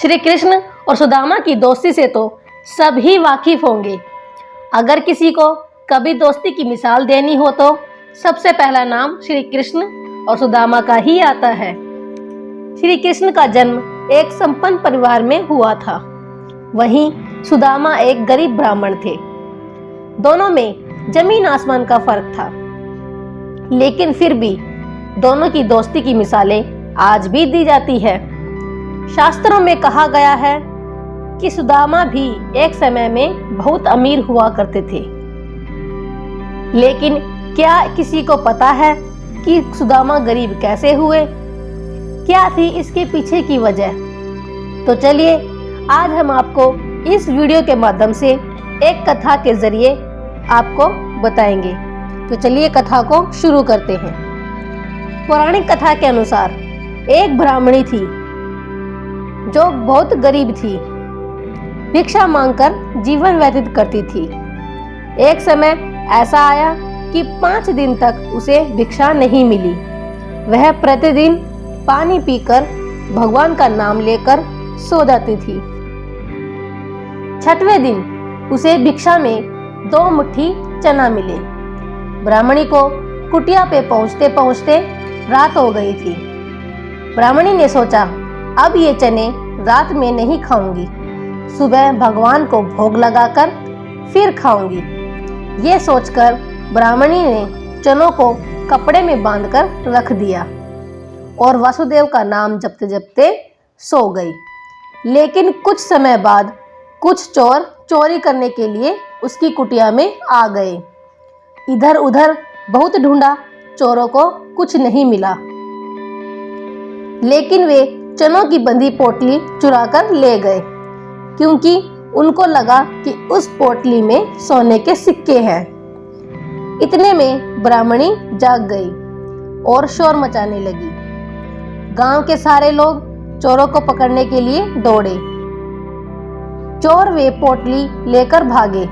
श्री कृष्ण और सुदामा की दोस्ती से तो सभी वाकिफ होंगे। अगर किसी को कभी दोस्ती की मिसाल देनी हो तो सबसे पहला नाम श्री कृष्ण और सुदामा का ही आता है। श्री कृष्ण का जन्म एक संपन्न परिवार में हुआ था, वहीं सुदामा एक गरीब ब्राह्मण थे। दोनों में जमीन आसमान का फर्क था, लेकिन फिर भी दोनों की दोस्ती की मिसालें आज भी दी जाती है। शास्त्रों में कहा गया है कि सुदामा भी एक समय में बहुत अमीर हुआ करते थे, लेकिन क्या किसी को पता है कि सुदामा गरीब कैसे हुए? क्या थी इसके पीछे की वजह? तो चलिए आज हम आपको इस वीडियो के माध्यम से एक कथा के जरिए आपको बताएंगे। तो चलिए कथा को शुरू करते हैं। पौराणिक कथा के अनुसार एक ब्राह्मणी थी जो बहुत गरीब थी, भिक्षा मांगकर जीवन व्यतीत करती थी। एक समय ऐसा आया कि 5 दिन तक उसे भिक्षा नहीं मिली। वह प्रतिदिन पानी पीकर भगवान का नाम लेकर सो जाती थी। 6वें दिन उसे भिक्षा में 2 मुट्ठी चना मिले। ब्राह्मणी को कुटिया पे पहुंचते पहुंचते रात हो गई थी। ब्राह्मणी ने सोचा, अब ये चने रात में नहीं खाऊंगी, सुबह भगवान को भोग लगाकर फिर खाऊंगी। ये सोचकर ब्राह्मणी ने चनों को कपड़े में बांधकर रख दिया और वासुदेव का नाम जपते जपते सो गई। लेकिन कुछ समय बाद कुछ चोर चोरी करने के लिए उसकी कुटिया में आ गए। इधर उधर बहुत ढूंढा, चोरों को कुछ नहीं मिला, लेकिन वे चनों की बंधी पोटली चुरा कर ले गए, क्योंकि उनको लगा कि उस पोटली में सोने के सिक्के हैं। इतने में ब्राह्मणी जाग गई और शोर मचाने लगी। गांव के सारे लोग चोरों को पकड़ने के लिए दौड़े। चोर वे पोटली लेकर भागे।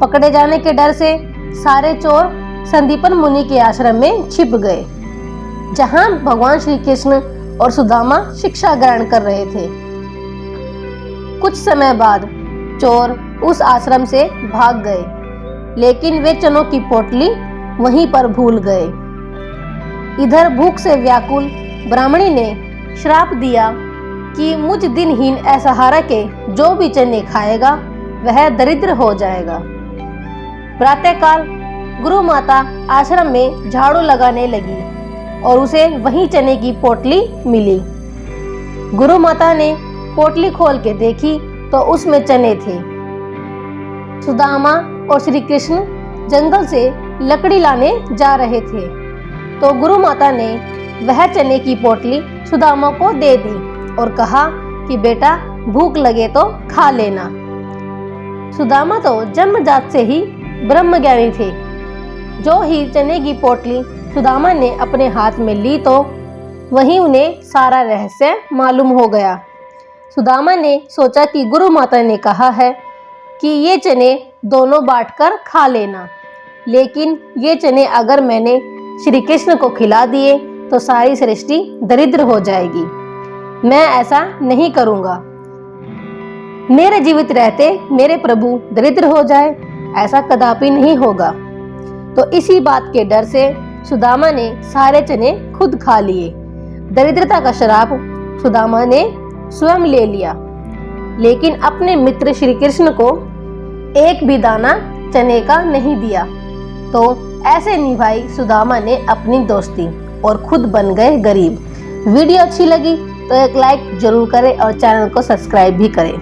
पकड़े जाने के डर से सारे चोर संदीपन मुनि के आश्रम में छिप गए, जहां भगवान श्री कृष्ण और सुदामा शिक्षा ग्रहण कर रहे थे। कुछ समय बाद चोर उस आश्रम से भाग गए, लेकिन वे चनों की पोटली वहीं पर भूल गए। इधर भूख से व्याकुल ब्राह्मणी ने श्राप दिया कि मुझ दिनहीन असहारा के जो भी चने खाएगा वह दरिद्र हो जाएगा। प्रातःकाल गुरु माता आश्रम में झाड़ू लगाने लगी और उसे वहीं चने की पोटली मिली। गुरु माता ने पोटली खोल के देखी तो उसमें चने थे। सुदामा और श्री कृष्ण जंगल से लकड़ी लाने जा रहे थे, तो गुरु माता ने वह चने की पोटली सुदामा को दे दी और कहा कि बेटा भूख लगे तो खा लेना। सुदामा तो जन्मजात से ही ब्रह्मज्ञानी थे। जो ही चने की पोटली सुदामा ने अपने हाथ में ली तो वहीं उन्हें सारा रहस्य मालूम हो गया। सुदामा ने सोचा कि गुरु माता ने कहा है कि ये चने दोनों बांटकर खा लेना, लेकिन ये चने अगर मैंने श्री कृष्ण को खिला दिए तो सारी सृष्टि दरिद्र हो जाएगी। मैं ऐसा नहीं करूंगा। मेरे जीवित रहते मेरे प्रभु दरिद्र हो जाए, ऐसा कदापि नहीं होगा। तो इसी बात के डर से सुदामा ने सारे चने खुद खा लिए। दरिद्रता का श्राप सुदामा ने स्वयं ले लिया, लेकिन अपने मित्र श्री कृष्ण को एक भी दाना चने का नहीं दिया। तो ऐसे निभाई सुदामा ने अपनी दोस्ती और खुद बन गए गरीब। वीडियो अच्छी लगी तो एक लाइक जरूर करें और चैनल को सब्सक्राइब भी करें।